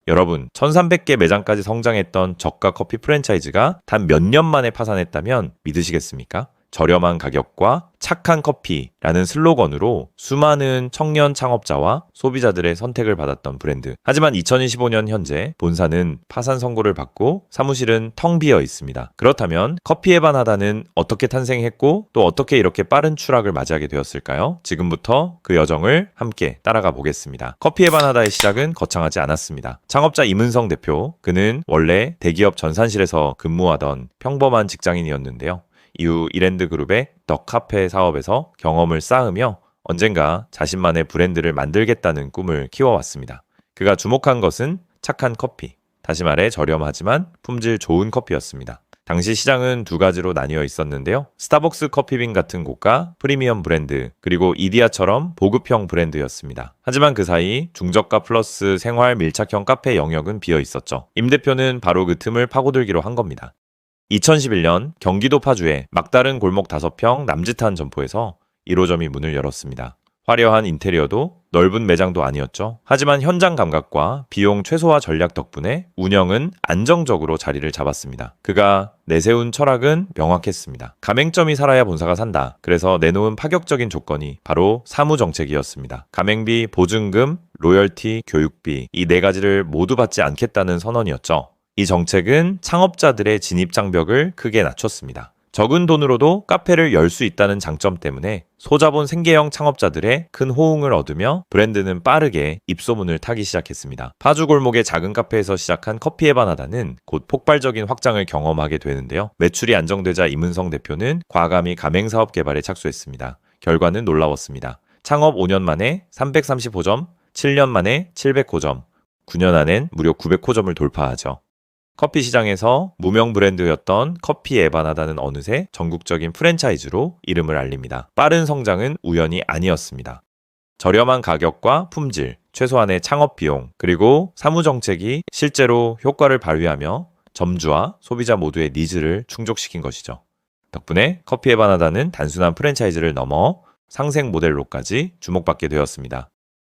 여러분, 1300개 매장까지 성장했던 저가 커피 프랜차이즈가 단 몇 년 만에 파산했다면 믿으시겠습니까? 저렴한 가격과 착한 커피라는 슬로건으로 수많은 청년 창업자와 소비자들의 선택을 받았던 브랜드. 하지만 2025년 현재 본사는 파산 선고를 받고 사무실은 텅 비어 있습니다. 그렇다면 커피에 반하다는 어떻게 탄생했고 또 어떻게 이렇게 빠른 추락을 맞이하게 되었을까요? 지금부터 그 여정을 함께 따라가 보겠습니다. 커피에 반하다의 시작은 거창하지 않았습니다. 창업자 임은성 대표, 그는 원래 대기업 전산실에서 근무하던 평범한 직장인이었는데요. 이후 이랜드 그룹의 더 카페 사업에서 경험을 쌓으며 언젠가 자신만의 브랜드를 만들겠다는 꿈을 키워왔습니다. 그가 주목한 것은 착한 커피, 다시 말해 저렴하지만 품질 좋은 커피였습니다. 당시 시장은 두 가지로 나뉘어 있었는데요. 스타벅스 커피빈 같은 고가 프리미엄 브랜드, 그리고 이디야처럼 보급형 브랜드였습니다. 하지만 그 사이 중저가 플러스 생활 밀착형 카페 영역은 비어 있었죠. 임 대표는 바로 그 틈을 파고들기로 한 겁니다. 2011년 경기도 파주의 막다른 골목 5평 남짓한 점포에서 1호점이 문을 열었습니다. 화려한 인테리어도 넓은 매장도 아니었죠. 하지만 현장 감각과 비용 최소화 전략 덕분에 운영은 안정적으로 자리를 잡았습니다. 그가 내세운 철학은 명확했습니다. 가맹점이 살아야 본사가 산다. 그래서 내놓은 파격적인 조건이 바로 사무정책이었습니다. 가맹비, 보증금, 로열티, 교육비 이 네 가지를 모두 받지 않겠다는 선언이었죠. 이 정책은 창업자들의 진입 장벽을 크게 낮췄습니다. 적은 돈으로도 카페를 열 수 있다는 장점 때문에 소자본 생계형 창업자들의 큰 호응을 얻으며 브랜드는 빠르게 입소문을 타기 시작했습니다. 파주 골목의 작은 카페에서 시작한 커피에 반하다는 곧 폭발적인 확장을 경험하게 되는데요. 매출이 안정되자 임은성 대표는 과감히 가맹사업 개발에 착수했습니다. 결과는 놀라웠습니다. 창업 5년 만에 335점, 7년 만에 700호점, 9년 안엔 무려 900호점을 돌파하죠. 커피 시장에서 무명 브랜드였던 커피에 반하다는 어느새 전국적인 프랜차이즈로 이름을 알립니다. 빠른 성장은 우연이 아니었습니다. 저렴한 가격과 품질, 최소한의 창업 비용, 그리고 사무정책이 실제로 효과를 발휘하며 점주와 소비자 모두의 니즈를 충족시킨 것이죠. 덕분에 커피에 반하다는 단순한 프랜차이즈를 넘어 상생 모델로까지 주목받게 되었습니다.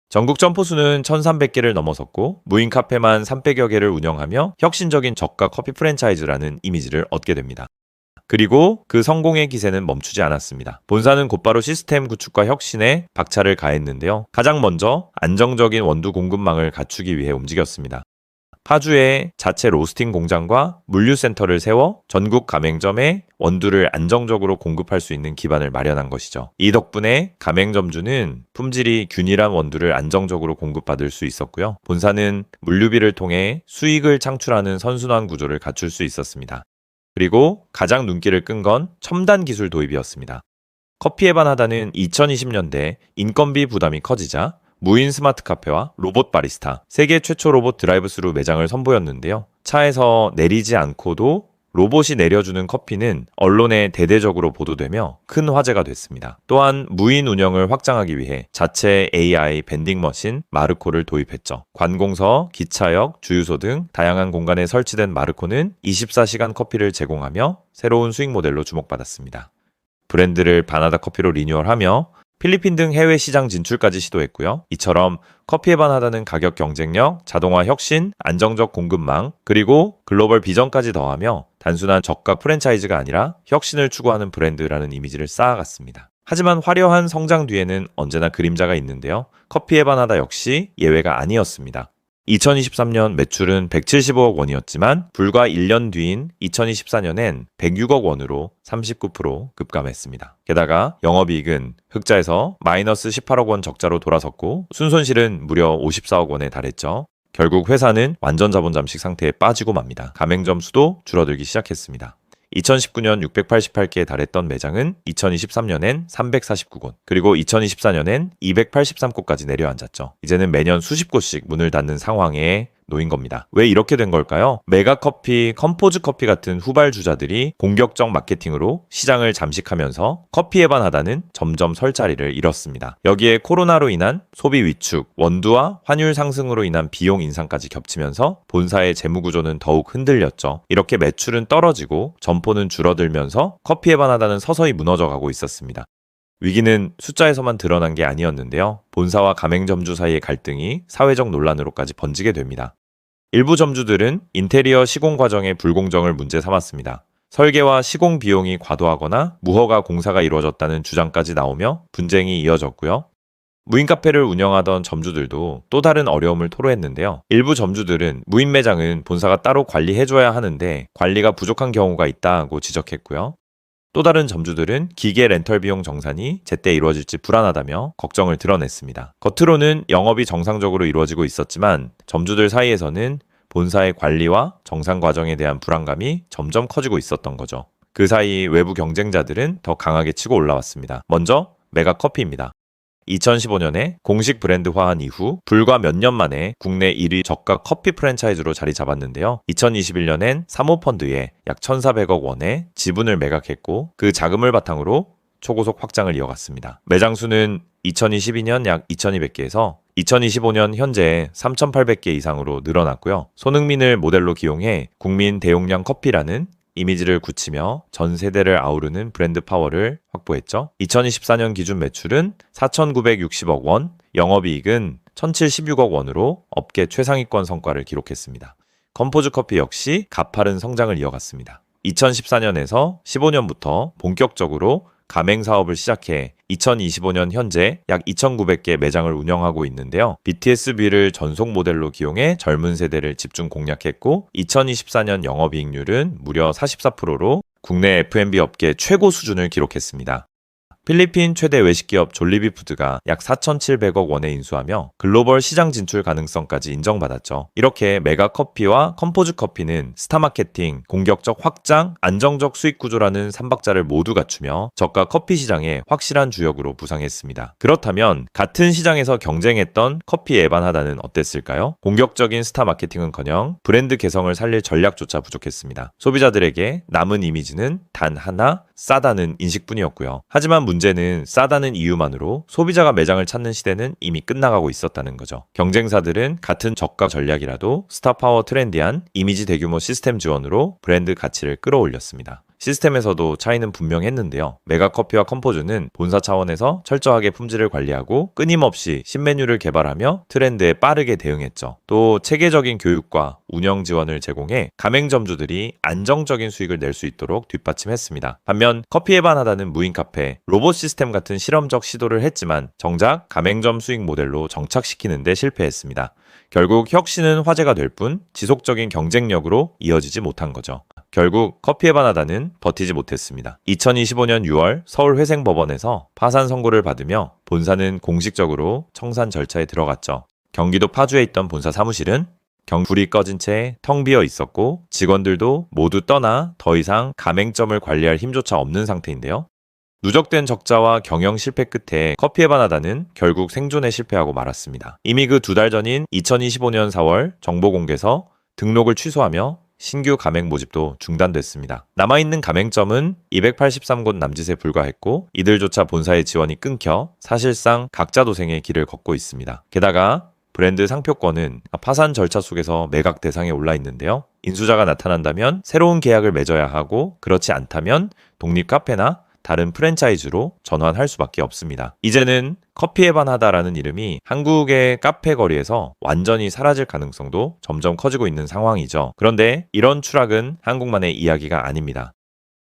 전국 점포 수는 1,300개를 넘어섰고 무인 카페만 300여 개를 운영하며 혁신적인 저가 커피 프랜차이즈라는 이미지를 얻게 됩니다. 그리고 그 성공의 기세는 멈추지 않았습니다. 본사는 곧바로 시스템 구축과 혁신에 박차를 가했는데요. 가장 먼저 안정적인 원두 공급망을 갖추기 위해 움직였습니다. 파주에 자체 로스팅 공장과 물류센터를 세워 전국 가맹점에 원두를 안정적으로 공급할 수 있는 기반을 마련한 것이죠. 이 덕분에 가맹점주는 품질이 균일한 원두를 안정적으로 공급받을 수 있었고요. 본사는 물류비를 통해 수익을 창출하는 선순환 구조를 갖출 수 있었습니다. 그리고 가장 눈길을 끈 건 첨단 기술 도입이었습니다. 커피에 반하다는 2020년대 인건비 부담이 커지자 무인 스마트 카페와 로봇 바리스타, 세계 최초 로봇 드라이브스루 매장을 선보였는데요. 차에서 내리지 않고도 로봇이 내려주는 커피는 언론에 대대적으로 보도되며 큰 화제가 됐습니다. 또한 무인 운영을 확장하기 위해 자체 AI 밴딩 머신 마르코를 도입했죠. 관공서, 기차역, 주유소 등 다양한 공간에 설치된 마르코는 24시간 커피를 제공하며 새로운 수익 모델로 주목받았습니다. 브랜드를 바나다 커피로 리뉴얼하며 필리핀 등 해외 시장 진출까지 시도했고요. 이처럼 커피에 반하다는 가격 경쟁력, 자동화 혁신, 안정적 공급망, 그리고 글로벌 비전까지 더하며 단순한 저가 프랜차이즈가 아니라 혁신을 추구하는 브랜드라는 이미지를 쌓아갔습니다. 하지만 화려한 성장 뒤에는 언제나 그림자가 있는데요. 커피에 반하다 역시 예외가 아니었습니다. 2023년 매출은 175억 원이었지만 불과 1년 뒤인 2024년엔 106억 원으로 39% 급감했습니다. 게다가 영업이익은 흑자에서 마이너스 18억 원 적자로 돌아섰고 순손실은 무려 54억 원에 달했죠. 결국 회사는 완전 자본 잠식 상태에 빠지고 맙니다. 가맹점 수도 줄어들기 시작했습니다. 2019년 688개에 달했던 매장은 2023년엔 349곳, 그리고 2024년엔 283곳까지 내려앉았죠. 이제는 매년 수십 곳씩 문을 닫는 상황에 놓인 겁니다. 왜 이렇게 된 걸까요? 메가커피, 컴포즈 커피 같은 후발주자들이 공격적 마케팅으로 시장을 잠식하면서 커피에 반하다는 점점 설 자리를 잃었습니다. 여기에 코로나로 인한 소비 위축, 원두와 환율 상승으로 인한 비용 인상까지 겹치면서 본사의 재무 구조는 더욱 흔들렸죠. 이렇게 매출은 떨어지고 점포는 줄어들면서 커피에 반하다는 서서히 무너져가고 있었습니다. 위기는 숫자에서만 드러난 게 아니었는데요. 본사와 가맹점주 사이의 갈등이 사회적 논란으로까지 번지게 됩니다. 일부 점주들은 인테리어 시공 과정의 불공정을 문제 삼았습니다. 설계와 시공 비용이 과도하거나 무허가 공사가 이루어졌다는 주장까지 나오며 분쟁이 이어졌고요. 무인 카페를 운영하던 점주들도 또 다른 어려움을 토로했는데요. 일부 점주들은 무인 매장은 본사가 따로 관리해줘야 하는데 관리가 부족한 경우가 있다고 지적했고요. 또 다른 점주들은 기계 렌털 비용 정산이 제때 이루어질지 불안하다며 걱정을 드러냈습니다. 겉으로는 영업이 정상적으로 이루어지고 있었지만 점주들 사이에서는 본사의 관리와 정산 과정에 대한 불안감이 점점 커지고 있었던 거죠. 그 사이 외부 경쟁자들은 더 강하게 치고 올라왔습니다. 먼저 메가커피입니다. 2015년에 공식 브랜드화한 이후 불과 몇 년 만에 국내 1위 저가 커피 프랜차이즈로 자리 잡았는데요. 2021년엔 사모펀드에 약 1,400억 원의 지분을 매각했고 그 자금을 바탕으로 초고속 확장을 이어갔습니다. 매장 수는 2022년 약 2,200개에서 2025년 현재 3,800개 이상으로 늘어났고요. 손흥민을 모델로 기용해 국민 대용량 커피라는 이미지를 굳히며 전 세대를 아우르는 브랜드 파워를 확보했죠. 2024년 기준 매출은 4,960억 원, 영업이익은 1,076억 원으로 업계 최상위권 성과를 기록했습니다. 컴포즈 커피 역시 가파른 성장을 이어갔습니다. 2014년에서 15년부터 본격적으로 가맹 사업을 시작해 2025년 현재 약 2,900개 매장을 운영하고 있는데요. BTSB를 전속 모델로 기용해 젊은 세대를 집중 공략했고 2024년 영업이익률은 무려 44%로 국내 F&B 업계 최고 수준을 기록했습니다. 필리핀 최대 외식기업 졸리비푸드가 약 4,700억 원에 인수하며 글로벌 시장 진출 가능성까지 인정받았죠. 이렇게 메가커피와 컴포즈 커피는 스타마케팅, 공격적 확장, 안정적 수익 구조라는 삼박자를 모두 갖추며 저가 커피 시장의 확실한 주역으로 부상했습니다. 그렇다면 같은 시장에서 경쟁했던 커피 에반하다는 어땠을까요? 공격적인 스타마케팅은커녕 브랜드 개성을 살릴 전략조차 부족했습니다. 소비자들에게 남은 이미지는 단 하나, 싸다는 인식뿐이었고요. 하지만 문제는 싸다는 이유만으로 소비자가 매장을 찾는 시대는 이미 끝나가고 있었다는 거죠. 경쟁사들은 같은 저가 전략이라도 스타파워 트렌디한 이미지 대규모 시스템 지원으로 브랜드 가치를 끌어올렸습니다. 시스템에서도 차이는 분명했는데요. 메가커피와 컴포즈는 본사 차원에서 철저하게 품질을 관리하고 끊임없이 신메뉴를 개발하며 트렌드에 빠르게 대응했죠. 또 체계적인 교육과 운영 지원을 제공해 가맹점주들이 안정적인 수익을 낼 수 있도록 뒷받침했습니다. 반면 커피에 반하다는 무인 카페, 로봇 시스템 같은 실험적 시도를 했지만 정작 가맹점 수익 모델로 정착시키는 데 실패했습니다. 결국 혁신은 화제가 될 뿐 지속적인 경쟁력으로 이어지지 못한 거죠. 결국 커피에 반하다는 버티지 못했습니다. 2025년 6월 서울회생법원에서 파산 선고를 받으며 본사는 공식적으로 청산 절차에 들어갔죠. 경기도 파주에 있던 본사 사무실은 불이 꺼진 채 텅 비어 있었고 직원들도 모두 떠나 더 이상 가맹점을 관리할 힘조차 없는 상태인데요. 누적된 적자와 경영 실패 끝에 커피에 반하다는 결국 생존에 실패하고 말았습니다. 이미 그 2달 전인 2025년 4월 정보공개서 등록을 취소하며 신규 가맹 모집도 중단됐습니다. 남아있는 가맹점은 283곳 남짓에 불과했고 이들조차 본사의 지원이 끊겨 사실상 각자 도생의 길을 걷고 있습니다. 게다가 브랜드 상표권은 파산 절차 속에서 매각 대상에 올라 있는데요. 인수자가 나타난다면 새로운 계약을 맺어야 하고 그렇지 않다면 독립 카페나 다른 프랜차이즈로 전환할 수밖에 없습니다. 이제는 커피에 반하다라는 이름이 한국의 카페 거리에서 완전히 사라질 가능성도 점점 커지고 있는 상황이죠. 그런데 이런 추락은 한국만의 이야기가 아닙니다.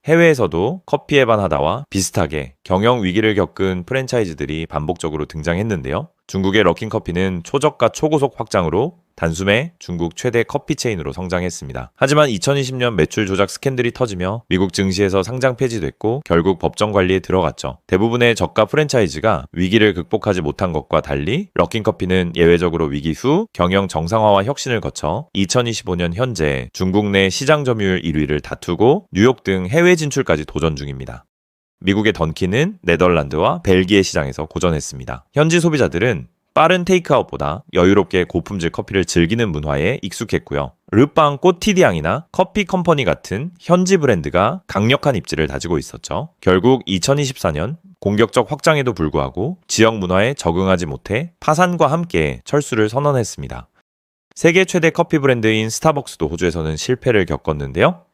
해외에서도 커피에 반하다와 비슷하게 경영 위기를 겪은 프랜차이즈들이 반복적으로 등장했는데요. 중국의 럭킨커피는 초저가 초고속 확장으로 단숨에 중국 최대 커피 체인으로 성장했습니다. 하지만 2020년 매출 조작 스캔들이 터지며 미국 증시에서 상장 폐지됐고 결국 법정 관리에 들어갔죠. 대부분의 저가 프랜차이즈가 위기를 극복하지 못한 것과 달리 럭킨커피는 예외적으로 위기 후 경영 정상화와 혁신을 거쳐 2025년 현재 중국 내 시장 점유율 1위를 다투고 뉴욕 등 해외 진출까지 도전 중입니다. 미국의 던킨은 네덜란드와 벨기에 시장에서 고전했습니다. 현지 소비자들은 빠른 테이크아웃보다 여유롭게 고품질 커피를 즐기는 문화에 익숙했고요. 르빵 꼬티디앙이나 커피 컴퍼니 같은 현지 브랜드가 강력한 입지를 다지고 있었죠. 결국 2024년 공격적 확장에도 불구하고 지역 문화에 적응하지 못해 파산과 함께 철수를 선언했습니다. 세계 최대 커피 브랜드인 스타벅스도 호주에서는 실패를 겪었는데요.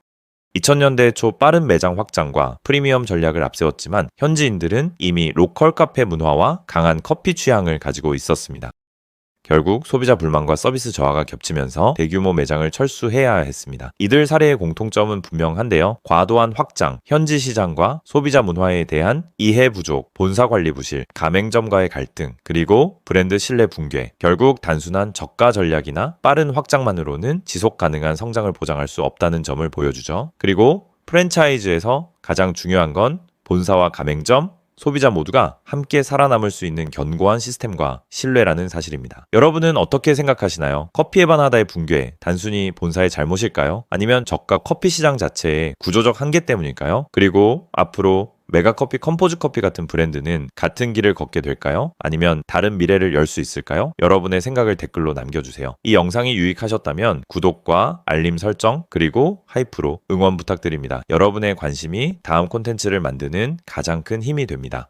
2000년대 초 빠른 매장 확장과 프리미엄 전략을 앞세웠지만 현지인들은 이미 로컬 카페 문화와 강한 커피 취향을 가지고 있었습니다. 결국 소비자 불만과 서비스 저하가 겹치면서 대규모 매장을 철수해야 했습니다. 이들 사례의 공통점은 분명한데요. 과도한 확장, 현지 시장과 소비자 문화에 대한 이해 부족, 본사 관리 부실, 가맹점과의 갈등, 그리고 브랜드 신뢰 붕괴. 결국 단순한 저가 전략이나 빠른 확장만으로는 지속 가능한 성장을 보장할 수 없다는 점을 보여주죠. 그리고 프랜차이즈에서 가장 중요한 건 본사와 가맹점, 소비자 모두가 함께 살아남을 수 있는 견고한 시스템과 신뢰라는 사실입니다. 여러분은 어떻게 생각하시나요? 커피에 반하다의 붕괴, 단순히 본사의 잘못일까요? 아니면 저가 커피 시장 자체의 구조적 한계 때문일까요? 그리고 앞으로 메가커피, 컴포즈커피 같은 브랜드는 같은 길을 걷게 될까요? 아니면 다른 미래를 열 수 있을까요? 여러분의 생각을 댓글로 남겨주세요. 이 영상이 유익하셨다면 구독과 알림 설정 그리고 하이프로 응원 부탁드립니다. 여러분의 관심이 다음 콘텐츠를 만드는 가장 큰 힘이 됩니다.